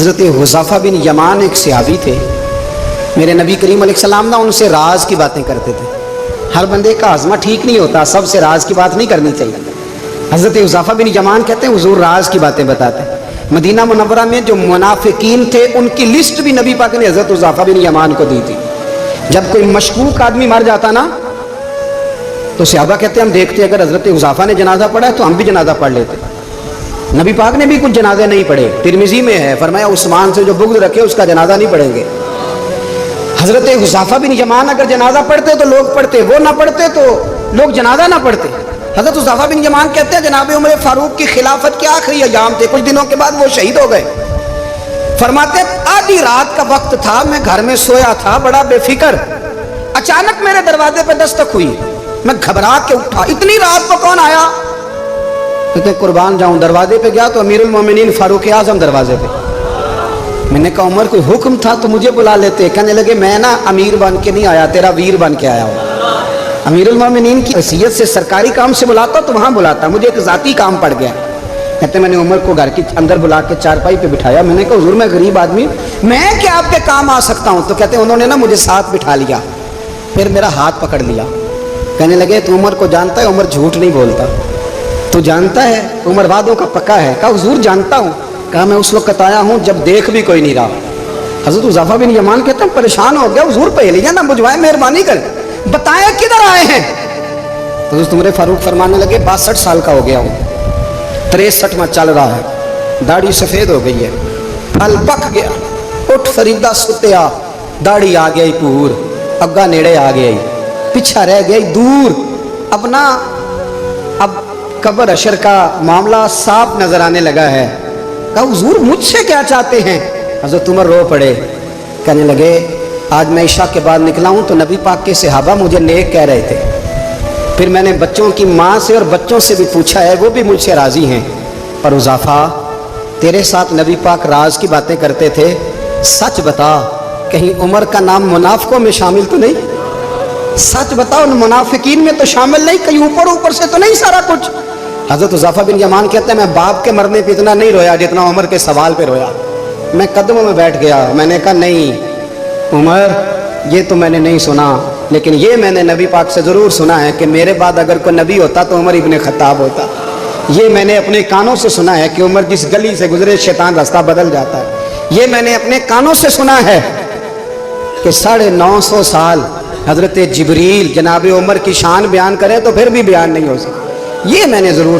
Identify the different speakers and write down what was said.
Speaker 1: حضرت حذیفہ بن یمان ایک صحابی تھے، میرے نبی کریم علیہ السلام نا ان سے راز کی باتیں کرتے تھے۔ ہر بندے کا ہاضمہ ٹھیک نہیں ہوتا، سب سے راز کی بات نہیں کرنی چاہیے۔ حضرت حذیفہ بن یمان کہتے ہیں حضور راز کی باتیں بتاتے ہیں۔ مدینہ منورہ میں جو منافقین تھے ان کی لسٹ بھی نبی پاک نے حضرت حذیفہ بن یمان کو دی تھی۔ جب کوئی مشکوک آدمی مر جاتا نا تو صحابہ کہتے ہیں ہم دیکھتے اگر حضرت حذیفہ نے جنازہ پڑھا ہے تو ہم بھی جنازہ پڑھ لیتے۔ نبی پاک نے بھی کچھ جنازے نہیں پڑھے، ترمذی میں ہے، فرمایا عثمان سے جو بغض رکھے اس کا جنازہ نہیں پڑھیں گے۔ حضرت حذیفہ بن یمان اگر جنازہ پڑھتے تو لوگ پڑھتے، وہ نہ پڑھتے تو لوگ جنازہ نہ پڑھتے۔ حضرت حذیفہ بن یمان کہتے ہیں جناب عمر فاروق کی خلافت کے آخری ایام تھے، کچھ دنوں کے بعد وہ شہید ہو گئے۔ فرماتے آدھی رات کا وقت تھا، میں گھر میں سویا تھا بڑا بے فکر، اچانک میرے دروازے پہ دستک ہوئی، میں گھبرا کے اٹھا، اتنی رات کو کون آیا؟ کہتے قربان جاؤں، دروازے پہ گیا تو امیر المومنین فاروق اعظم دروازے پہ۔ میں نے کہا عمر کوئی حکم تھا تو مجھے بلا لیتے۔ کہنے لگے میں نا امیر بن کے نہیں آیا، تیرا ویر بن کے آیا ہوں۔ امیر المومنین کی حیثیت سے سرکاری کام سے بلاتا تو وہاں بلاتا، مجھے ایک ذاتی کام پڑ گیا۔ کہتے میں نے عمر کو گھر کے اندر بلا کے چارپائی پہ بٹھایا، میں نے کہا حضور میں غریب آدمی میں کیا آپ کے کام آ سکتا ہوں؟ تو کہتے انہوں نے نا مجھے ساتھ بٹھا لیا، پھر میرا ہاتھ پکڑ لیا، کہنے لگے تو عمر کو جانتا ہے؟ عمر جھوٹ نہیں بولتا، تو جانتا ہے عمر وعدوں کا پکا ہے؟ کہا حضور جانتا ہوں۔ کہا میں اس وقت آیا ہوں جب دیکھ بھی کوئی نہیں رہا۔ حضرت حذیفہ بن یمان کہتے ہیں پریشان ہو گیا، حضور پہلیاں نہ بجھوائے، مہربانی کر بتائیں کدھر آئے ہیں؟ تو حضرت عمر فاروق فرمانے لگے 62 سال کا ہو گیا ہوں، 63واں چل رہا ہے، داڑھی سفید ہو گئی ہے، پھل پک گیا، اٹھ فریدہ ستیا، داڑھی آ گئی پور، اگا نیڑے آ گئی، پیچھا رہ گئی دور، اب قبر حشر کا معاملہ صاف نظر آنے لگا ہے۔ کہا حضور مجھ سے کیا چاہتے ہیں؟ حضرت عمر رو پڑے، کہنے لگے آج میں عشاء کے بعد نکلا ہوں تو نبی پاک کے صحابہ مجھے نیک کہہ رہے تھے، پھر میں نے بچوں کی ماں سے اور بچوں سے بھی پوچھا ہے، وہ بھی مجھ سے راضی ہیں، پر حذیفہ تیرے ساتھ نبی پاک راز کی باتیں کرتے تھے، سچ بتا کہیں عمر کا نام منافقوں میں شامل تو نہیں؟ سچ بتا ان منافقین میں تو شامل نہیں، کہیں اوپر سے تو نہیں سارا کچھ؟ حضرت حذیفہ بن یمان کہتے ہیں میں باپ کے مرنے پہ اتنا نہیں رویا جتنا عمر کے سوال پہ رویا۔ میں قدموں میں بیٹھ گیا، میں نے کہا نہیں عمر یہ تو میں نے نہیں سنا، لیکن یہ میں نے نبی پاک سے ضرور سنا ہے کہ میرے بعد اگر کوئی نبی ہوتا تو عمر ابن خطاب ہوتا۔ یہ میں نے اپنے کانوں سے سنا ہے کہ عمر جس گلی سے گزرے شیطان راستہ بدل جاتا ہے۔ یہ میں نے اپنے کانوں سے سنا ہے کہ 950 سال حضرت جبریل جناب عمر کی شان بیان کریں تو پھر بھی بیان نہیں ہو سکتا۔ یہ میں نے ضرور